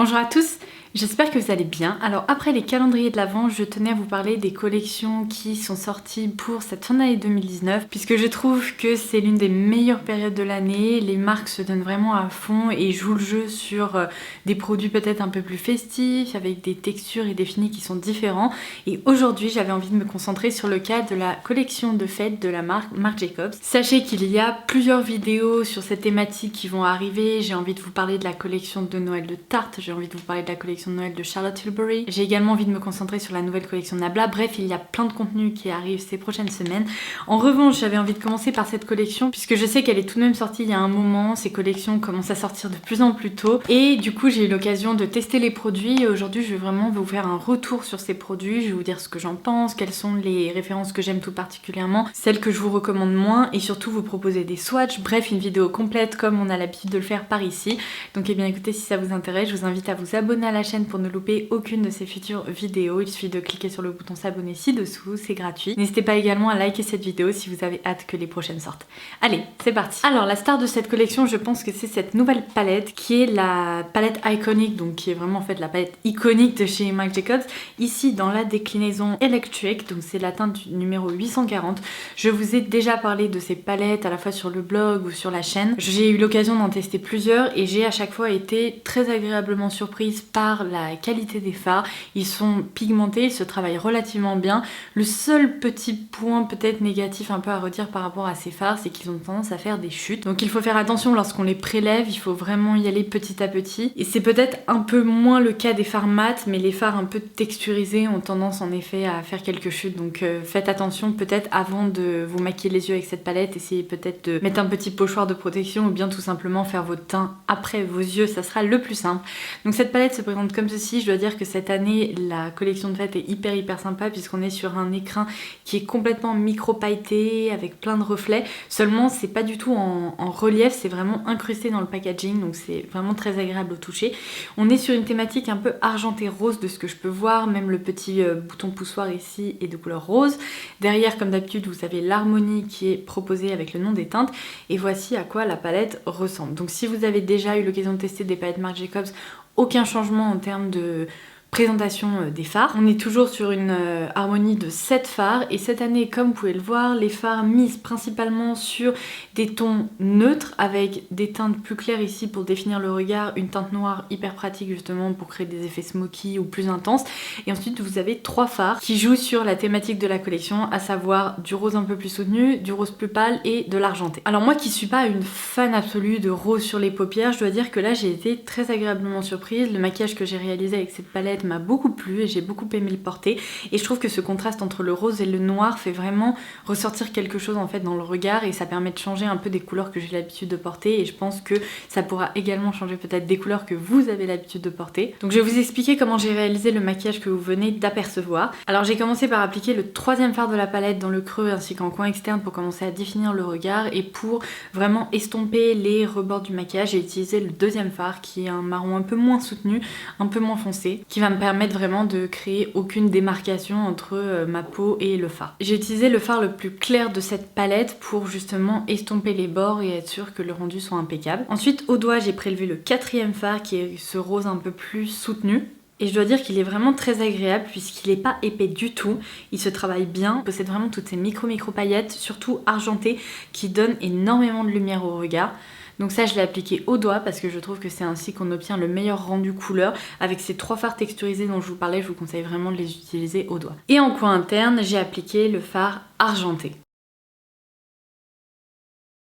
Bonjour à tous, j'espère que vous allez bien. Alors après les calendriers de l'Avent, je tenais à vous parler des collections qui sont sorties pour cette fin d'année 2019 puisque je trouve que c'est l'une des meilleures périodes de l'année. Les marques se donnent vraiment à fond et jouent le jeu sur des produits peut-être un peu plus festifs avec des textures et des finis qui sont différents. Et aujourd'hui j'avais envie de me concentrer sur le cas de la collection de fête de la marque Marc Jacobs. Sachez qu'il y a plusieurs vidéos sur cette thématique qui vont arriver. J'ai envie de vous parler de la collection de Noël de Tarte, j'ai envie de vous parler de la collection de Noël de Charlotte Tilbury. J'ai également envie de me concentrer sur la nouvelle collection de Nabla. Bref, il y a plein de contenus qui arrivent ces prochaines semaines. En revanche, j'avais envie de commencer par cette collection puisque je sais qu'elle est tout de même sortie il y a un moment. Ces collections commencent à sortir de plus en plus tôt et du coup j'ai eu l'occasion de tester les produits et aujourd'hui je vais vraiment vous faire un retour sur ces produits. Je vais vous dire ce que j'en pense, quelles sont les références que j'aime tout particulièrement, celles que je vous recommande moins et surtout vous proposer des swatchs. Bref, une vidéo complète comme on a l'habitude de le faire par ici. Donc eh bien écoutez, si ça vous intéresse, je vous invite à vous abonner à la chaîne pour ne louper aucune de ces futures vidéos. Il suffit de cliquer sur le bouton s'abonner ci-dessous, c'est gratuit. N'hésitez pas également à liker cette vidéo si vous avez hâte que les prochaines sortent. Allez, c'est parti. Alors la star de cette collection, je pense que c'est cette nouvelle palette qui est la palette Iconic, donc qui est vraiment en fait la palette iconique de chez Marc Jacobs, ici dans la déclinaison Electric, donc c'est la teinte numéro 840. Je vous ai déjà parlé de ces palettes à la fois sur le blog ou sur la chaîne. J'ai eu l'occasion d'en tester plusieurs et j'ai à chaque fois été très agréablement surprise par la qualité des fards. Ils sont pigmentés, ils se travaillent relativement bien. Le seul petit point peut-être négatif un peu à redire par rapport à ces fards, c'est qu'ils ont tendance à faire des chutes. Donc il faut faire attention lorsqu'on les prélève, il faut vraiment y aller petit à petit. Et c'est peut-être un peu moins le cas des fards mat, mais les fards un peu texturisés ont tendance en effet à faire quelques chutes. Donc faites attention peut-être avant de vous maquiller les yeux avec cette palette, essayez peut-être de mettre un petit pochoir de protection ou bien tout simplement faire votre teint après vos yeux, ça sera le plus simple. Donc cette palette se présente comme ceci. Je dois dire que cette année la collection de fête est hyper sympa puisqu'on est sur un écrin qui est complètement micro pailleté avec plein de reflets. Seulement c'est pas du tout en relief, c'est vraiment incrusté dans le packaging, donc c'est vraiment très agréable au toucher. On est sur une thématique un peu argenté rose de ce que je peux voir, même le petit bouton poussoir ici est de couleur rose. Derrière comme d'habitude vous avez l'harmonie qui est proposée avec le nom des teintes et voici à quoi la palette ressemble. Donc si vous avez déjà eu l'occasion de tester des palettes Marc Jacobs, aucun changement en termes de présentation des fards. On est toujours sur une harmonie de 7 fards et cette année, comme vous pouvez le voir, les fards misent principalement sur des tons neutres avec des teintes plus claires ici pour définir le regard, une teinte noire hyper pratique justement pour créer des effets smoky ou plus intenses. Et ensuite vous avez 3 fards qui jouent sur la thématique de la collection, à savoir du rose un peu plus soutenu, du rose plus pâle et de l'argenté. Alors moi qui suis pas une fan absolue de rose sur les paupières, je dois dire que là j'ai été très agréablement surprise. Le maquillage que j'ai réalisé avec cette palette m'a beaucoup plu et j'ai beaucoup aimé le porter et je trouve que ce contraste entre le rose et le noir fait vraiment ressortir quelque chose en fait dans le regard et ça permet de changer un peu des couleurs que j'ai l'habitude de porter et je pense que ça pourra également changer peut-être des couleurs que vous avez l'habitude de porter. Donc je vais vous expliquer comment j'ai réalisé le maquillage que vous venez d'apercevoir. Alors j'ai commencé par appliquer le 3e fard de la palette dans le creux ainsi qu'en coin externe pour commencer à définir le regard et pour vraiment estomper les rebords du maquillage j'ai utilisé le 2e fard qui est un marron un peu moins soutenu, un peu moins foncé, qui va me permettre vraiment de créer aucune démarcation entre ma peau et le fard. J'ai utilisé le fard le plus clair de cette palette pour justement estomper les bords et être sûr que le rendu soit impeccable. Ensuite au doigt j'ai prélevé le 4e fard qui est ce rose un peu plus soutenu. Et je dois dire qu'il est vraiment très agréable puisqu'il n'est pas épais du tout, il se travaille bien, il possède vraiment toutes ces micro paillettes, surtout argentées, qui donnent énormément de lumière au regard. Donc ça je l'ai appliqué au doigt parce que je trouve que c'est ainsi qu'on obtient le meilleur rendu couleur. Avec ces 3 fards texturisés dont je vous parlais, je vous conseille vraiment de les utiliser au doigt. Et en coin interne, j'ai appliqué le fard argenté.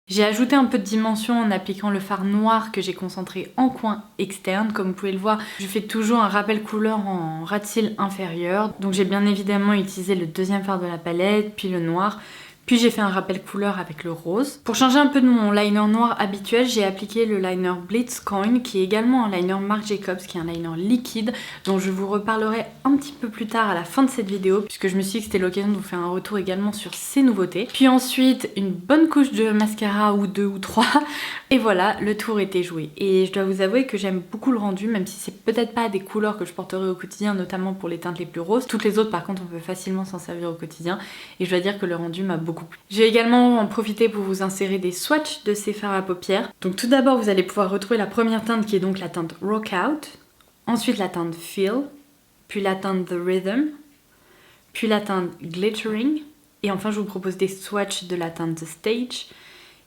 J'ai ajouté un peu de dimension en appliquant le fard noir que j'ai concentré en coin externe. Comme vous pouvez le voir, je fais toujours un rappel couleur en ras de cils inférieur. Donc j'ai bien évidemment utilisé le 2e fard de la palette, puis le noir. Puis j'ai fait un rappel couleur avec le rose. Pour changer un peu de mon liner noir habituel, j'ai appliqué le liner Blitz Coin qui est également un liner Marc Jacobs, qui est un liner liquide dont je vous reparlerai un petit peu plus tard à la fin de cette vidéo puisque je me suis dit que c'était l'occasion de vous faire un retour également sur ces nouveautés. Puis ensuite une bonne couche de mascara ou 2 ou 3 et voilà, le tour était joué. Et je dois vous avouer que j'aime beaucoup le rendu même si c'est peut-être pas des couleurs que je porterai au quotidien, notamment pour les teintes les plus roses. Toutes les autres par contre on peut facilement s'en servir au quotidien et je dois dire que le rendu m'a beaucoup plu. J'ai également en profité pour vous insérer des swatchs de ces fards à paupières. Donc tout d'abord vous allez pouvoir retrouver la première teinte qui est donc la teinte Rock Out. ensuite la teinte Feel, puis la teinte The Rhythm, puis la teinte Glittering, et enfin je vous propose des swatchs de la teinte The Stage,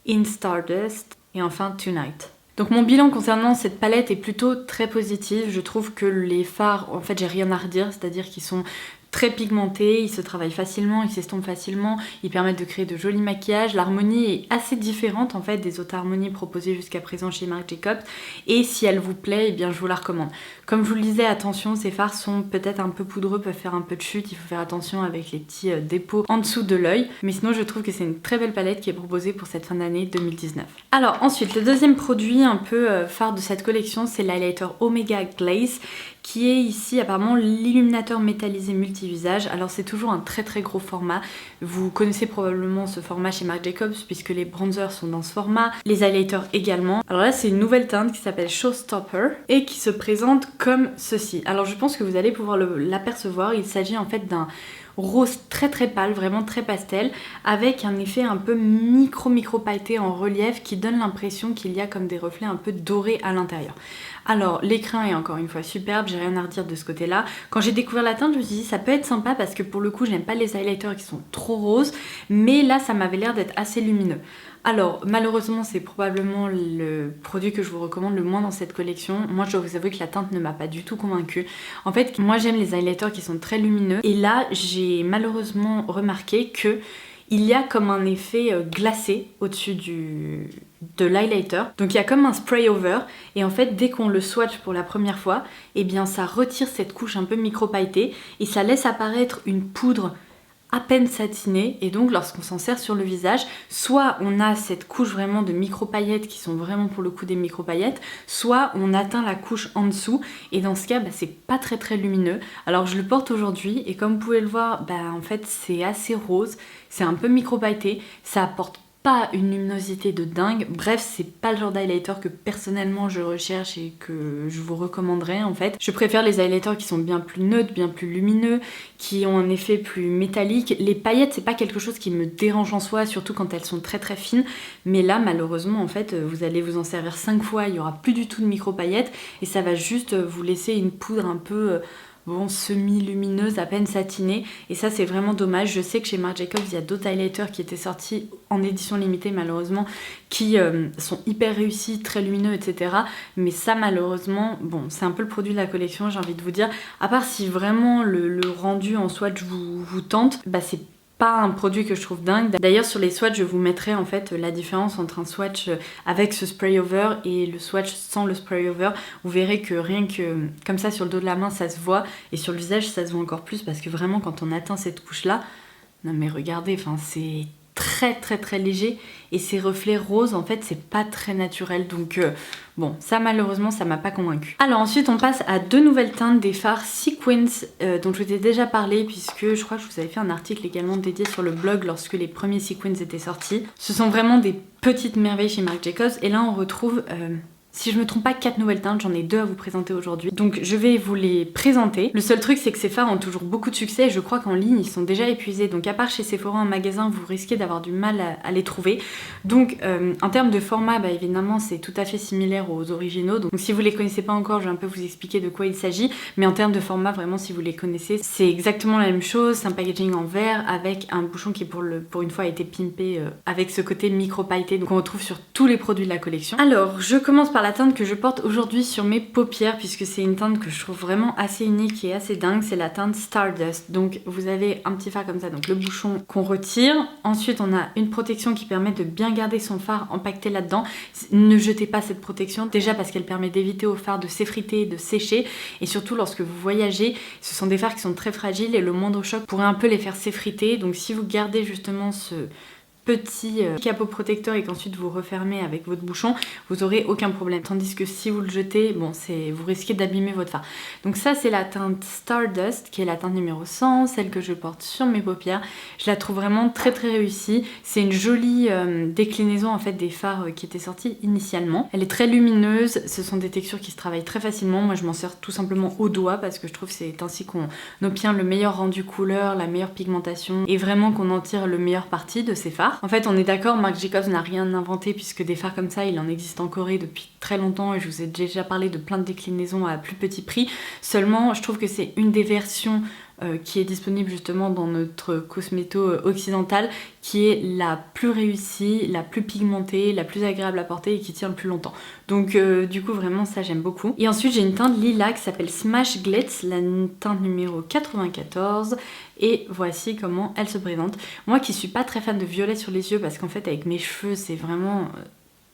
In Stardust, et enfin Tonight. Donc mon bilan concernant cette palette est plutôt très positif. Je trouve que les fards, en fait j'ai rien à redire, c'est-à-dire qu'ils sont très pigmentés, ils se travaillent facilement, ils s'estompent facilement, ils permettent de créer de jolis maquillages. L'harmonie est assez différente en fait des autres harmonies proposées jusqu'à présent chez Marc Jacobs, et si elle vous plaît, eh bien je vous la recommande. Comme je vous le disais, attention, ces fards sont peut-être un peu poudreux, peuvent faire un peu de chute, il faut faire attention avec les petits dépôts en dessous de l'œil, mais sinon je trouve que c'est une très belle palette qui est proposée pour cette fin d'année 2019. Alors ensuite, le deuxième produit un peu phare de cette collection, c'est l'highlighter Omega Glaze, qui est ici apparemment l'illuminateur métallisé multi-visage. Alors c'est toujours un très très gros format. Vous connaissez probablement ce format chez Marc Jacobs puisque les bronzers sont dans ce format, les highlighters également. Alors là c'est une nouvelle teinte qui s'appelle Showstopper et qui se présente comme ceci. Alors je pense que vous allez pouvoir l'apercevoir, il s'agit en fait d'un rose très très pâle, vraiment très pastel, avec un effet un peu micro pailleté en relief qui donne l'impression qu'il y a comme des reflets un peu dorés à l'intérieur. Alors l'écrin est encore une fois superbe, j'ai rien à redire de ce côté là. Quand j'ai découvert la teinte je me suis dit ça peut être sympa parce que pour le coup j'aime pas les highlighters qui sont trop roses, mais là ça m'avait l'air d'être assez lumineux. Alors malheureusement c'est probablement le produit que je vous recommande le moins dans cette collection. Moi je dois vous avouer que la teinte ne m'a pas du tout convaincue. En fait moi j'aime les highlighters qui sont très lumineux et là j'ai malheureusement remarqué que il y a comme un effet glacé au-dessus de l'highlighter. Donc il y a comme un spray over et en fait dès qu'on le swatch pour la première fois, eh bien ça retire cette couche un peu micro-pailletée et ça laisse apparaître une poudre à peine satinée, et donc lorsqu'on s'en sert sur le visage, soit on a cette couche vraiment de micro-paillettes qui sont vraiment pour le coup des micro-paillettes, soit on atteint la couche en dessous et dans ce cas c'est pas très très lumineux. Alors je le porte aujourd'hui et comme vous pouvez le voir, en fait c'est assez rose, c'est un peu micro-pailleté, ça apporte pas une luminosité de dingue. Bref, c'est pas le genre d'highlighter que personnellement je recherche et que je vous recommanderais en fait. Je préfère les highlighters qui sont bien plus neutres, bien plus lumineux, qui ont un effet plus métallique. Les paillettes, c'est pas quelque chose qui me dérange en soi, surtout quand elles sont très très fines. Mais là, malheureusement, en fait, vous allez vous en servir 5 fois, il y aura plus du tout de micro-paillettes et ça va juste vous laisser une poudre un peu semi-lumineuse, à peine satinée, et ça c'est vraiment dommage. Je sais que chez Marc Jacobs il y a d'autres highlighters qui étaient sortis en édition limitée malheureusement qui sont hyper réussis, très lumineux, etc. Mais ça malheureusement, c'est un peu le produit de la collection, j'ai envie de vous dire, à part si vraiment le rendu en swatch vous tente, c'est pas un produit que je trouve dingue. D'ailleurs sur les swatchs je vous mettrai en fait la différence entre un swatch avec ce spray over et le swatch sans le spray over. Vous verrez que rien que comme ça sur le dos de la main ça se voit et sur le visage ça se voit encore plus parce que vraiment quand on atteint cette couche là, non mais regardez, c'est très très très léger et ces reflets roses en fait c'est pas très naturel, donc ça malheureusement ça m'a pas convaincu. Alors ensuite on passe à deux nouvelles teintes des fards Sequins dont je vous ai déjà parlé puisque je crois que je vous avais fait un article également dédié sur le blog lorsque les premiers Sequins étaient sortis. Ce sont vraiment des petites merveilles chez Marc Jacobs et là on retrouve si je me trompe pas 4 nouvelles teintes, j'en ai 2 à vous présenter aujourd'hui. Donc je vais vous les présenter. Le seul truc c'est que ces fards ont toujours beaucoup de succès et je crois qu'en ligne ils sont déjà épuisés. Donc à part chez Sephora en magasin vous risquez d'avoir du mal à les trouver. Donc en termes de format évidemment c'est tout à fait similaire aux originaux. Donc si vous les connaissez pas encore je vais un peu vous expliquer de quoi il s'agit. Mais en termes de format vraiment si vous les connaissez c'est exactement la même chose. C'est un packaging en verre avec un bouchon qui pour une fois a été pimpé avec ce côté micro pailleté. Donc on retrouve sur tous les produits de la collection. Alors je commence par la teinte que je porte aujourd'hui sur mes paupières puisque c'est une teinte que je trouve vraiment assez unique et assez dingue, c'est la teinte Stardust. Donc vous avez un petit fard comme ça, donc le bouchon qu'on retire. Ensuite on a une protection qui permet de bien garder son fard empaqueté là-dedans. Ne jetez pas cette protection, déjà parce qu'elle permet d'éviter au fard de s'effriter, de sécher et surtout lorsque vous voyagez, ce sont des fards qui sont très fragiles et le moindre choc pourrait un peu les faire s'effriter. Donc si vous gardez justement ce petit capot protecteur et qu'ensuite vous refermez avec votre bouchon, vous aurez aucun problème. Tandis que si vous le jetez, vous risquez d'abîmer votre fard. Donc ça c'est la teinte Stardust qui est la teinte numéro 100, celle que je porte sur mes paupières. Je la trouve vraiment très très réussie. C'est une jolie déclinaison en fait des fards qui étaient sortis initialement. Elle est très lumineuse, ce sont des textures qui se travaillent très facilement. Moi je m'en sers tout simplement au doigt parce que je trouve que c'est ainsi qu'on obtient le meilleur rendu couleur, la meilleure pigmentation et vraiment qu'on en tire le meilleur parti de ces fards. phare. En fait, on est d'accord, Marc Jacobs n'a rien inventé puisque des phares comme ça, il en existe en Corée depuis très longtemps et je vous ai déjà parlé de plein de déclinaisons à plus petit prix. Seulement, je trouve que c'est une des versions qui est disponible justement dans notre cosméto occidental, qui est la plus réussie, la plus pigmentée, la plus agréable à porter et qui tient le plus longtemps. Donc du coup vraiment ça j'aime beaucoup. Et ensuite j'ai une teinte lilas qui s'appelle Smash Glitz, la teinte numéro 94, et voici comment elle se présente. Moi qui suis pas très fan de violet sur les yeux parce qu'en fait avec mes cheveux c'est vraiment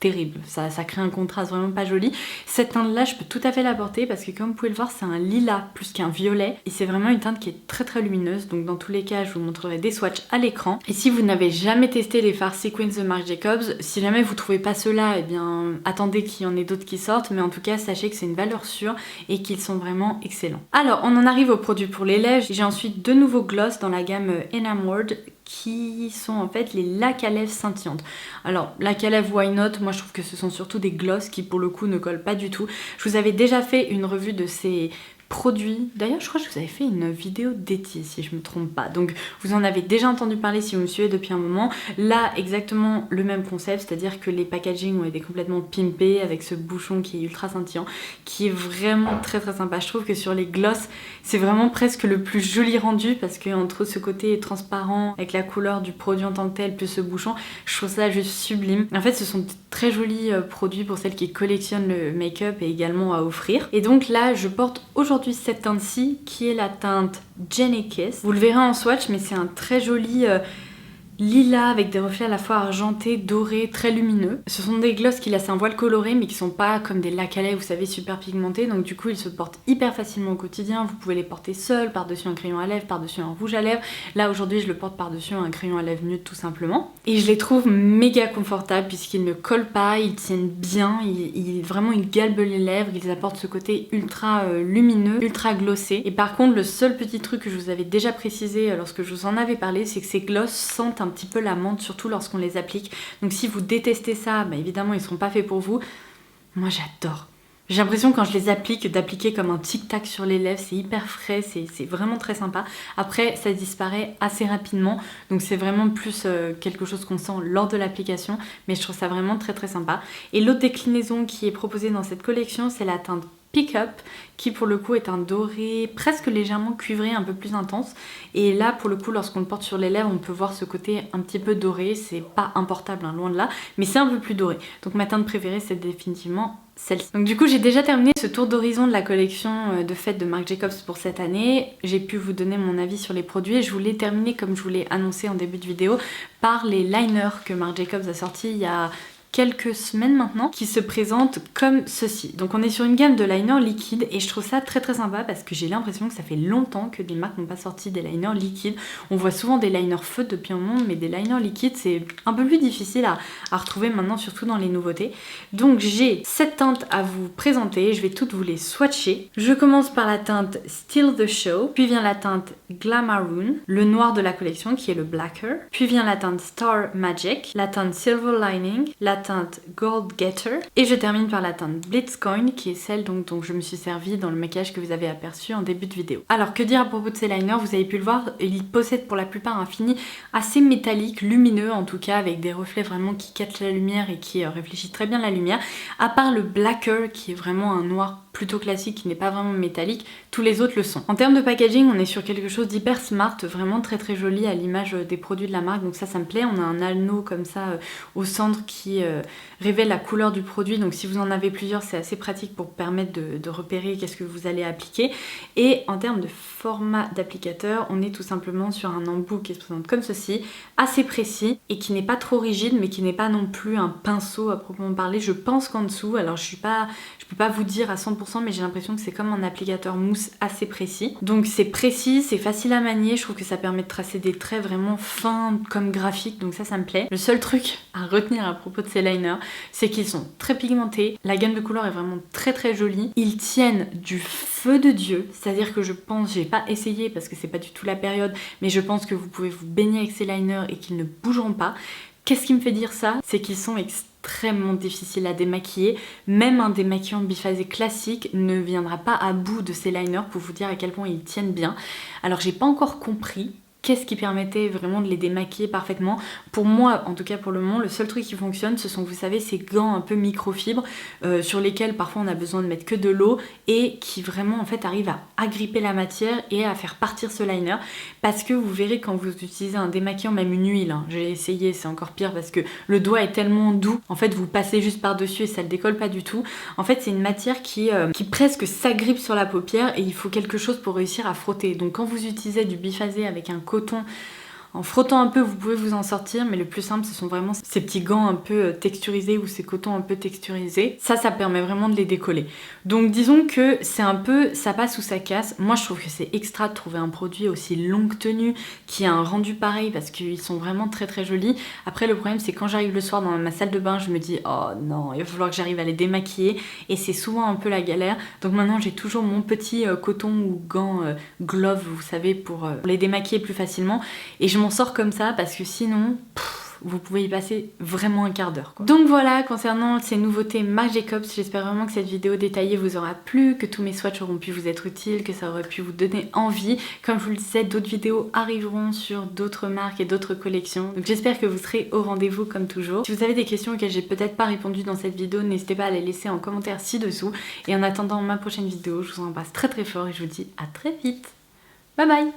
terrible, ça crée un contraste vraiment pas joli. Cette teinte là je peux tout à fait la porter parce que comme vous pouvez le voir c'est un lilas plus qu'un violet et c'est vraiment une teinte qui est très lumineuse, donc dans tous les cas je vous montrerai des swatchs à l'écran. Et si vous n'avez jamais testé les fards Sequins de Marc Jacobs, si jamais vous trouvez pas ceux-là, eh bien attendez qu'il y en ait d'autres qui sortent, mais en tout cas sachez que c'est une valeur sûre et qu'ils sont vraiment excellents. Alors on en arrive aux produits pour les lèvres. J'ai ensuite deux nouveaux gloss dans la gamme Enamored qui sont en fait les lacs à lèvres scintillantes. Alors lacs à lèvres why not, moi je trouve que ce sont surtout des gloss qui pour le coup ne collent pas du tout. Je vous avais déjà fait une revue de ces produits, d'ailleurs je crois que je vous avais fait une vidéo dédiée si je me trompe pas, donc vous en avez déjà entendu parler si vous me suivez depuis un moment. Là exactement le même concept, c'est-à-dire que les packaging ont été complètement pimpés avec ce bouchon qui est ultra scintillant, qui est vraiment très sympa. Je trouve que sur les gloss c'est vraiment presque le plus joli rendu parce que entre ce côté transparent avec la couleur du produit en tant que tel plus ce bouchon, je trouve ça juste sublime. En fait ce sont de très jolis produits pour celles qui collectionnent le make-up et également à offrir. Et donc là je porte aujourd'hui cette teinte-ci qui est la teinte Jenny Kiss. Vous le verrez en swatch mais c'est un très joli lilas avec des reflets à la fois argentés, dorés, très lumineux. Ce sont des gloss qui laissent un voile coloré mais qui sont pas comme des lacs à lèvres, vous savez, super pigmentés, donc du coup ils se portent hyper facilement au quotidien. Vous pouvez les porter seuls, par-dessus un crayon à lèvres, par-dessus un rouge à lèvres. Là aujourd'hui je le porte par-dessus un crayon à lèvres nude tout simplement. Et je les trouve méga confortables puisqu'ils ne collent pas, ils tiennent bien, vraiment ils galbent les lèvres, ils apportent ce côté ultra lumineux, ultra glossé. Et par contre le seul petit truc que je vous avais déjà précisé lorsque je vous en avais parlé, c'est que ces gloss sentent un petit peu la menthe, surtout lorsqu'on les applique. Donc si vous détestez ça, bah évidemment ils seront pas faits pour vous. Moi j'adore. J'ai l'impression quand je les applique d'appliquer comme un tic-tac sur les lèvres, c'est hyper frais, c'est vraiment très sympa. Après ça disparaît assez rapidement, donc c'est vraiment plus quelque chose qu'on sent lors de l'application, mais je trouve ça vraiment très sympa. Et l'autre déclinaison qui est proposée dans cette collection, c'est la teinte Pick Up, qui pour le coup est un doré presque légèrement cuivré, un peu plus intense. Et là pour le coup lorsqu'on le porte sur les lèvres on peut voir ce côté un petit peu doré, c'est pas importable hein, loin de là, mais c'est un peu plus doré. Donc ma teinte préférée c'est définitivement celle-ci. Donc du coup j'ai déjà terminé ce tour d'horizon de la collection de fête de Marc Jacobs pour cette année. J'ai pu vous donner mon avis sur les produits et je voulais terminer comme je vous l'ai annoncé en début de vidéo par les liners que Marc Jacobs a sortis il y a quelques semaines maintenant, qui se présentent comme ceci. Donc on est sur une gamme de liners liquides et je trouve ça très sympa parce que j'ai l'impression que ça fait longtemps que des marques n'ont pas sorti des liners liquides. On voit souvent des liners feutres depuis un moment, mais des liners liquides c'est un peu plus difficile à retrouver maintenant, surtout dans les nouveautés. Donc j'ai 7 teintes à vous présenter, je vais toutes vous les swatcher. Je commence par la teinte Steal the Show, puis vient la teinte Glamaroon, le noir de la collection qui est le Blacker, puis vient la teinte Star Magic, la teinte Silver Lining, la teinte Gold Getter et je termine par la teinte Blitzcoin qui est celle dont je me suis servie dans le maquillage que vous avez aperçu en début de vidéo. Alors que dire à propos de ces liners, vous avez pu le voir, ils possèdent pour la plupart un fini assez métallique, lumineux en tout cas, avec des reflets vraiment qui captent la lumière et qui réfléchit très bien la lumière, à part le Blacker qui est vraiment un noir plutôt classique qui n'est pas vraiment métallique, tous les autres le sont. En termes de packaging, on est sur quelque chose d'hyper smart, vraiment très joli à l'image des produits de la marque, donc ça me plaît. On a un anneau comme ça au centre qui révèle la couleur du produit, donc si vous en avez plusieurs c'est assez pratique pour permettre de repérer qu'est-ce que vous allez appliquer. Et en termes de format d'applicateur, on est tout simplement sur un embout qui se présente comme ceci, assez précis et qui n'est pas trop rigide mais qui n'est pas non plus un pinceau à proprement parler. Je pense qu'en dessous, alors je peux pas vous dire à 100% mais j'ai l'impression que c'est comme un applicateur mousse assez précis. Donc c'est précis, c'est facile à manier, je trouve que ça permet de tracer des traits vraiment fins comme graphiques, donc ça me plaît. Le seul truc à retenir à propos de ces liners, c'est qu'ils sont très pigmentés, la gamme de couleurs est vraiment très jolie, ils tiennent du feu de Dieu, c'est-à-dire que je pense, j'ai pas essayé parce que c'est pas du tout la période, mais je pense que vous pouvez vous baigner avec ces liners et qu'ils ne bougeront pas. Qu'est-ce qui me fait dire ça? C'est qu'ils sont extrêmement difficiles à démaquiller. Même un démaquillant biphasé classique ne viendra pas à bout de ces liners pour vous dire à quel point ils tiennent bien. Alors j'ai pas encore compris qu'est-ce qui permettait vraiment de les démaquiller parfaitement. Pour moi, en tout cas pour le moment, le seul truc qui fonctionne, ce sont, vous savez, ces gants un peu microfibre sur lesquels parfois on a besoin de mettre que de l'eau et qui vraiment en fait arrivent à agripper la matière et à faire partir ce liner. Parce que vous verrez quand vous utilisez un démaquillant, même une huile, hein, j'ai essayé, c'est encore pire parce que le doigt est tellement doux, en fait vous passez juste par-dessus et ça le décolle pas du tout. En fait c'est une matière qui presque s'agrippe sur la paupière et il faut quelque chose pour réussir à frotter. Donc quand vous utilisez du biphasé avec un coton, en frottant un peu, vous pouvez vous en sortir, mais le plus simple, ce sont vraiment ces petits gants un peu texturisés ou ces cotons un peu texturisés. Ça permet vraiment de les décoller. Donc disons que c'est un peu, ça passe ou ça casse. Moi, je trouve que c'est extra de trouver un produit aussi longue tenue, qui a un rendu pareil, parce qu'ils sont vraiment très très jolis. Après, le problème, c'est quand j'arrive le soir dans ma salle de bain, je me dis, oh non, il va falloir que j'arrive à les démaquiller, et c'est souvent un peu la galère. Donc maintenant, j'ai toujours mon petit coton ou gant glove, vous savez, pour les démaquiller plus facilement. Et je m'en sors comme ça parce que sinon, vous pouvez y passer vraiment un quart d'heure. Donc voilà, concernant ces nouveautés Marc Jacobs, j'espère vraiment que cette vidéo détaillée vous aura plu, que tous mes swatchs auront pu vous être utiles, que ça aurait pu vous donner envie. Comme je vous le disais, d'autres vidéos arriveront sur d'autres marques et d'autres collections. Donc j'espère que vous serez au rendez-vous comme toujours. Si vous avez des questions auxquelles j'ai peut-être pas répondu dans cette vidéo, n'hésitez pas à les laisser en commentaire ci-dessous. Et en attendant ma prochaine vidéo, je vous embrasse très très fort et je vous dis à très vite. Bye bye!